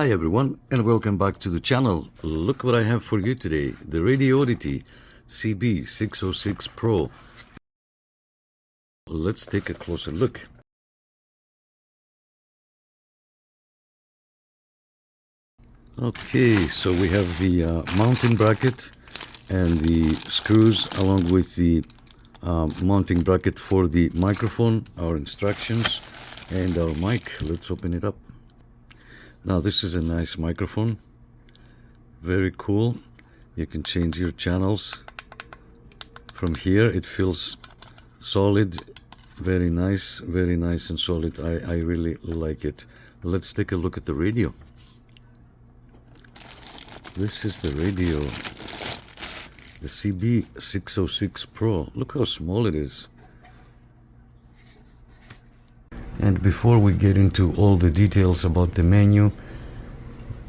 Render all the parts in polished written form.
Hi everyone, and welcome back to the channel. Look what I have for you today, the Radioddity CB-606PRO. Let's take a closer look. Okay, so we have the mounting bracket and the screws along with the mounting bracket for the microphone, our instructions, and our mic. Let's open it up. Now this is a nice microphone, very cool. You can change your channels from here. It feels solid, very nice and solid. I really like it. Let's take a look at the radio. This is the radio, the CB-606PRO. Look how small it is. And before we get into all the details about the menu,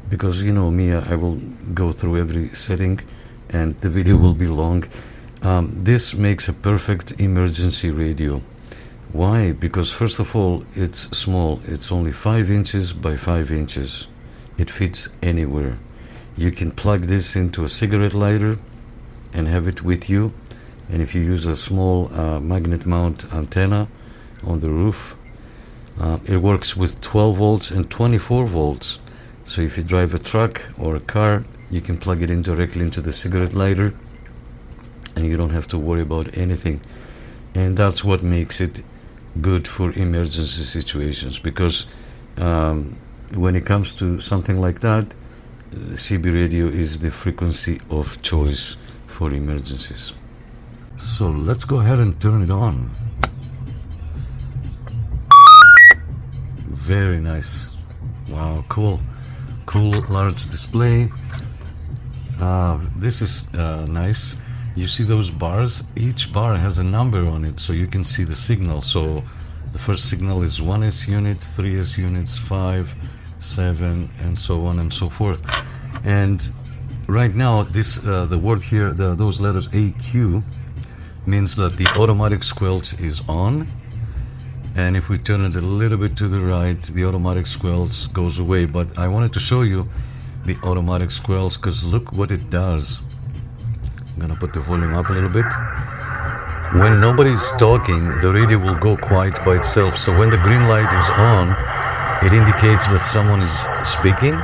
because you know me, I will go through every setting and the video will be long. This makes a perfect emergency radio. Why? Because first of all, it's small. It's only 5 inches by 5 inches. It fits anywhere. You can plug this into a cigarette lighter and have it with you. And if you use a small magnet mount antenna on the roof, it works with 12 volts and 24 volts. So if you drive a truck or a car, you can plug it in directly into the cigarette lighter and you don't have to worry about anything. And that's what makes it good for emergency situations, because when it comes to something like that, CB radio is the frequency of choice for emergencies. So let's go ahead and turn it on. Very nice. Wow, cool large display. This is nice. You see those bars? Each bar has a number on it, so you can see the signal. So the first signal is 1S unit, 3S units, 5, 7, and so on and so forth. And right now, this the word here, those letters AQ, means that the automatic squelch is on. And if we turn it a little bit to the right, the automatic squelch goes away. But I wanted to show you the automatic squelch because look what it does. I'm gonna put the volume up a little bit. When nobody's talking, the radio will go quiet by itself. So when the green light is on, it indicates that someone is speaking.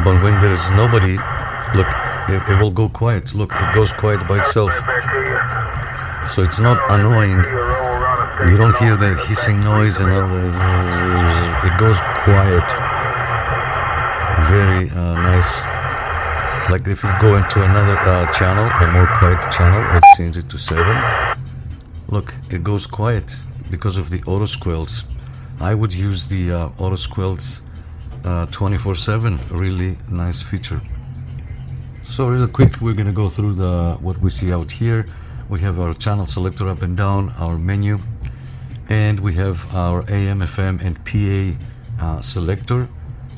But when there is nobody, look, it will go quiet. Look, it goes quiet by itself. So it's not annoying. You don't hear the hissing noise and all that. It goes quiet. Very nice. Like if you go into another channel, a more quiet channel, let's change it to 7. Look, it goes quiet because of the auto squelch. I would use the auto squelch 24/7. Really nice feature. So real quick, we're gonna go through what we see out here. We have our channel selector up and down, our menu, and we have our AM, FM, and PA selector,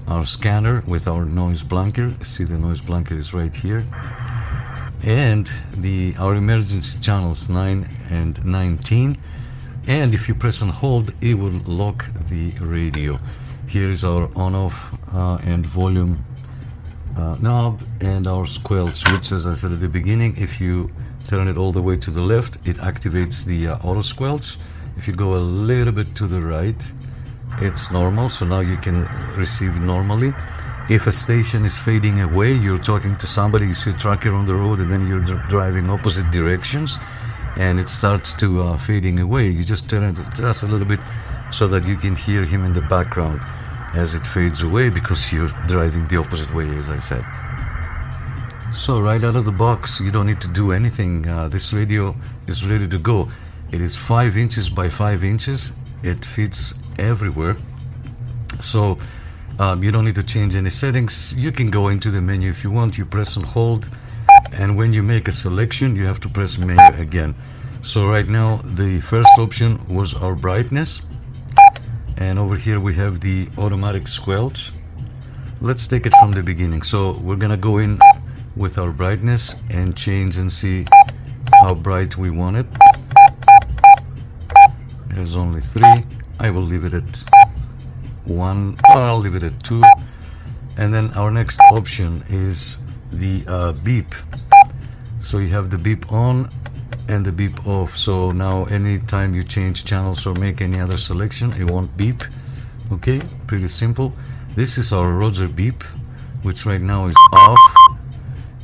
our scanner with our noise blanket. See, the noise blanket is right here, and our emergency channels 9 and 19. And if you press and hold, it will lock the radio. Here is our on-off and volume knob, and our squelch, which, as I said at the beginning, if you turn it all the way to the left, it activates the auto squelch. If you go a little bit to the right, it's normal, so now you can receive normally. If a station is fading away, you're talking to somebody, you see a trucker on the road, and then you're driving opposite directions, and it starts to fading away. You just turn it just a little bit so that you can hear him in the background as it fades away, because you're driving the opposite way, as I said. So right out of the box, you don't need to do anything. This radio is ready to go. It is 5 inches by 5 inches. It fits everywhere. So you don't need to change any settings. You can go into the menu if you want. You press and hold. And when you make a selection, you have to press menu again. So right now, the first option was our brightness. And over here we have the automatic squelch. Let's take it from the beginning. So we're gonna go in with our brightness and change and see how bright we want it. There's only 3. I will leave it at 1. I'll leave it at 2. And then our next option is the beep. So you have the beep on and the beep off. So now anytime you change channels or make any other selection, it won't beep. Okay, pretty simple. This is our Roger beep, which right now is off,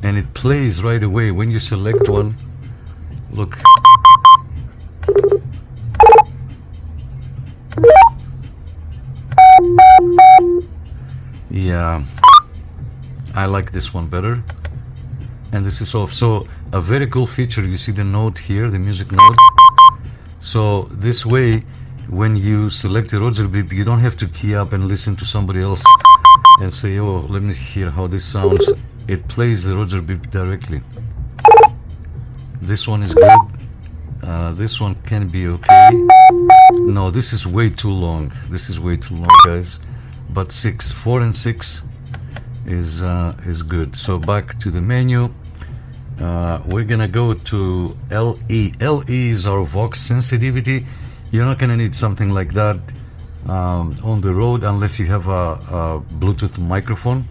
and it plays right away when you select one. Look. Yeah, I like this one better. And this is off. So a very cool feature, you see the note here, the music note. So this way, when you select the Roger beep, you don't have to key up and listen to somebody else and say, oh, let me hear how this sounds. It plays the Roger beep directly. This one is good. This one can be okay. No, this is way too long. This is way too long, guys. But 4 and 6 is good. So back to the menu. We're gonna go to LE. LE is our Vox sensitivity. You're not gonna need something like that on the road unless you have a Bluetooth microphone.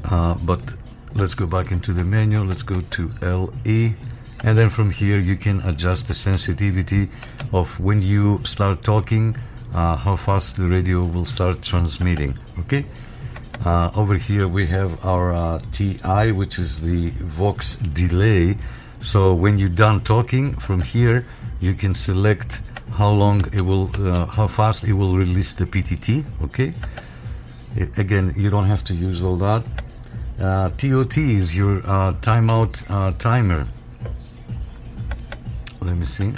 But let's go back into the menu. Let's go to LE, and then from here you can adjust the sensitivity of when you start talking, how fast the radio will start transmitting. Okay. Over here we have our TI, which is the Vox delay. So when you're done talking, from here you can select how long it will, how fast it will release the PTT. Okay. Again, you don't have to use all that. TOT is your timeout timer. Let me see.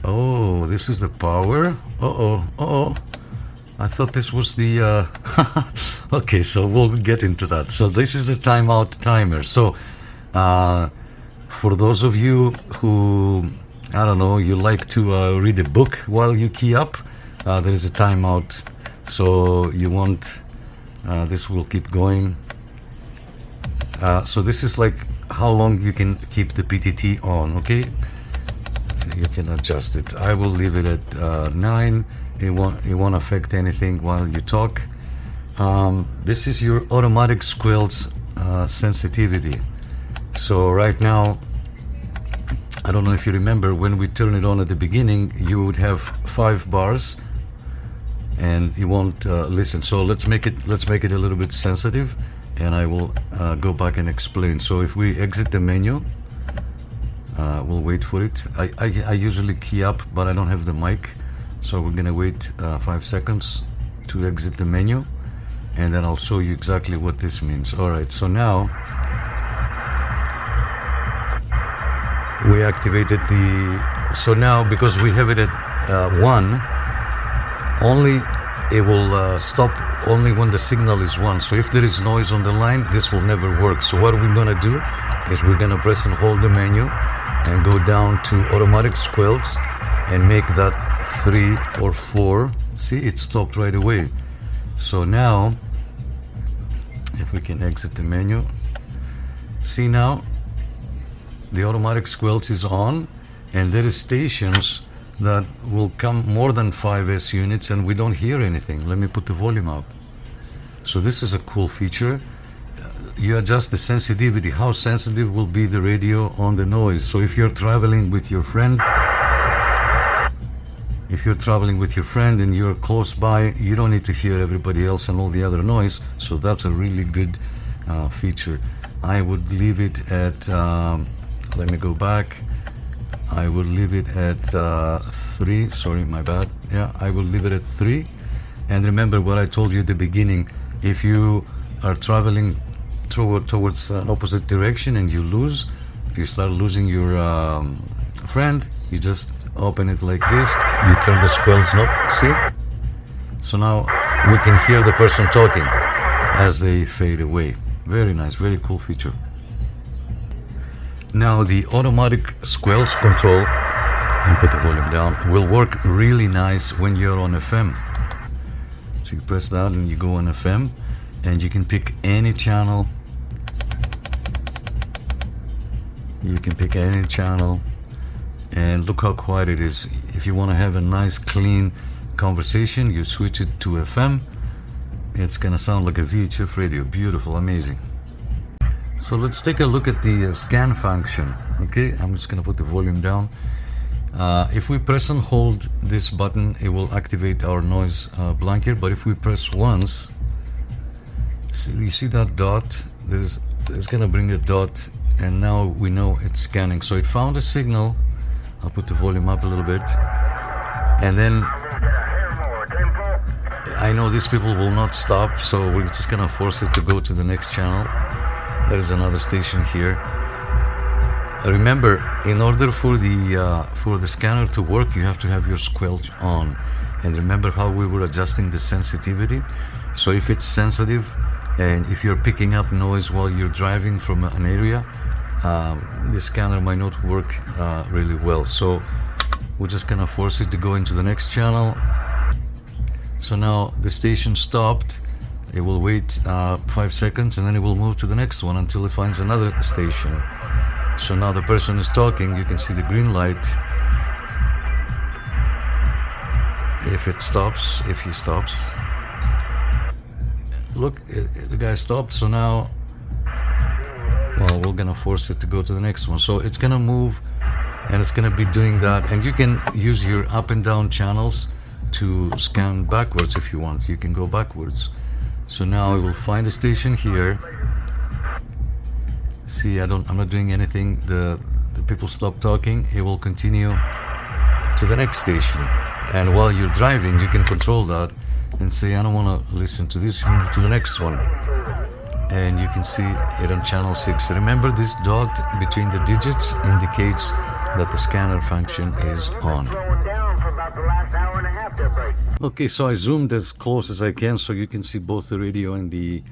Oh, this is the power. I thought this was the okay, so we'll get into that. So this is the timeout timer. So for those of you who, I don't know, you like to read a book while you key up, there is a timeout. So you want this will keep going. So this is like how long you can keep the PTT on. Okay, you can adjust it. I will leave it at 9. It won't affect anything while you talk. This is your automatic squelch sensitivity. So right now, I don't know if you remember, when we turn it on at the beginning, you would have 5 bars and you won't listen. So let's make it a little bit sensitive, and I will go back and explain. So if we exit the menu, we'll wait for it. I usually key up, but I don't have the mic. So we're gonna wait 5 seconds to exit the menu, and then I'll show you exactly what this means. All right, so now we activated so now because we have it at 1, only it will stop only when the signal is 1. So if there is noise on the line, this will never work. So what we're gonna do is we're gonna press and hold the menu and go down to automatic squelch and make that 3 or 4. See, it stopped right away. So now, if we can exit the menu, see now, the automatic squelch is on, and there is stations that will come more than 5S units and we don't hear anything. Let me put the volume up. So this is a cool feature. You adjust the sensitivity, how sensitive will be the radio on the noise. So if you're traveling with your friend, and you're close by, you don't need to hear everybody else and all the other noise. So that's a really good feature. I would leave it at, let me go back. I will leave it at 3. Sorry, my bad. Yeah, I will leave it at 3. And remember what I told you at the beginning. If you are traveling towards an opposite direction and if you start losing your friend, you just open it like this, you turn the squelch knob, see? So now we can hear the person talking as they fade away. Very nice, very cool feature. Now the automatic squelch control, let me put the volume down, will work really nice when you're on FM. So you press that and you go on FM, and you can pick any channel. You can pick any channel. And look how quiet it is. If you want to have a nice clean conversation, you switch it to FM, It's gonna sound like a VHF radio. Beautiful, amazing. So let's take a look at the scan function. Okay, I'm just gonna put the volume down. If we press and hold this button, it will activate our noise blanket. But if we press once, you see that dot? It's gonna bring a dot, and now we know it's scanning. So it found a signal. I'll put the volume up a little bit, and then I know these people will not stop, so we're just gonna force it to go to the next channel. There is another station here. Remember, in order for the scanner to work, you have to have your squelch on. And remember how we were adjusting the sensitivity? So if it's sensitive, and if you're picking up noise while you're driving from an area, the scanner might not work really well. So we're just gonna force it to go into the next channel. So now the station stopped. It will wait 5 seconds, and then it will move to the next one until it finds another station. So now the person is talking. You can see the green light. If it stops, if he stops. Look, the guy stopped. So now, well, we're gonna force it to go to the next one. So it's gonna move, and it's gonna be doing that. And you can use your up and down channels to scan backwards if you want. You can go backwards. So now it will find a station here. See, I'm not doing anything. The people stop talking. It will continue to the next station. And while you're driving, you can control that and say, I don't want to listen to this, move to the next one. And you can see it on channel 6. Remember, this dot between the digits indicates that the scanner function is on. Okay, so I zoomed as close as I can so you can see both the radio and the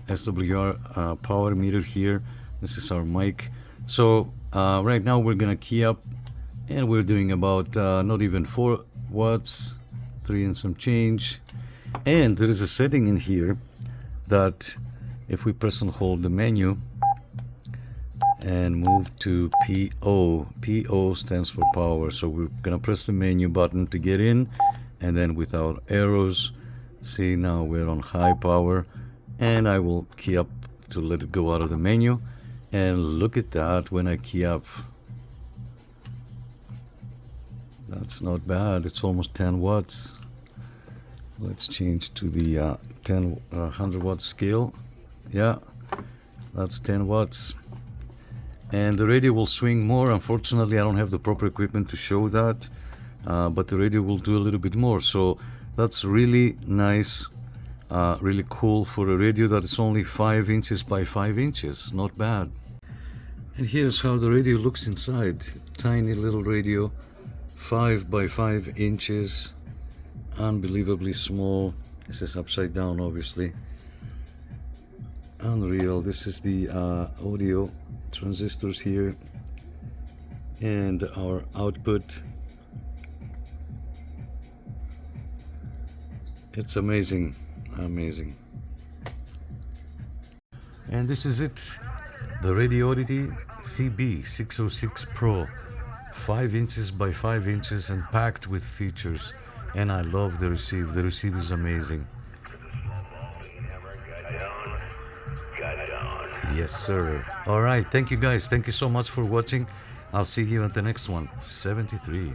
SWR power meter here. This is our mic. So right now we're gonna key up, and we're doing about not even 4 watts, 3 and some change. And there is a setting in here that if we press and hold the menu and move to PO, PO stands for power. So we're gonna press the menu button to get in, and then with our arrows, see, now we're on high power, and I will key up to let it go out of the menu. And look at that when I key up. That's not bad. It's almost 10 watts. Let's change to the 100 watt scale. Yeah, that's 10 watts. And the radio will swing more. Unfortunately, I don't have the proper equipment to show that, but the radio will do a little bit more. So that's really nice, really cool for a radio that is only 5 inches by 5 inches. Not bad. And here's how the radio looks inside. Tiny little radio, 5 by 5 inches, unbelievably small. This is upside down, obviously. Unreal. This is the audio transistors here, and our output. It's amazing, amazing. And this is it, the Radioddity CB-606PRO, 5 inches by 5 inches and packed with features. And I love the receive. The receive is amazing. Yes, sir. All right. Thank you, guys. Thank you so much for watching. I'll see you at the next one. 73.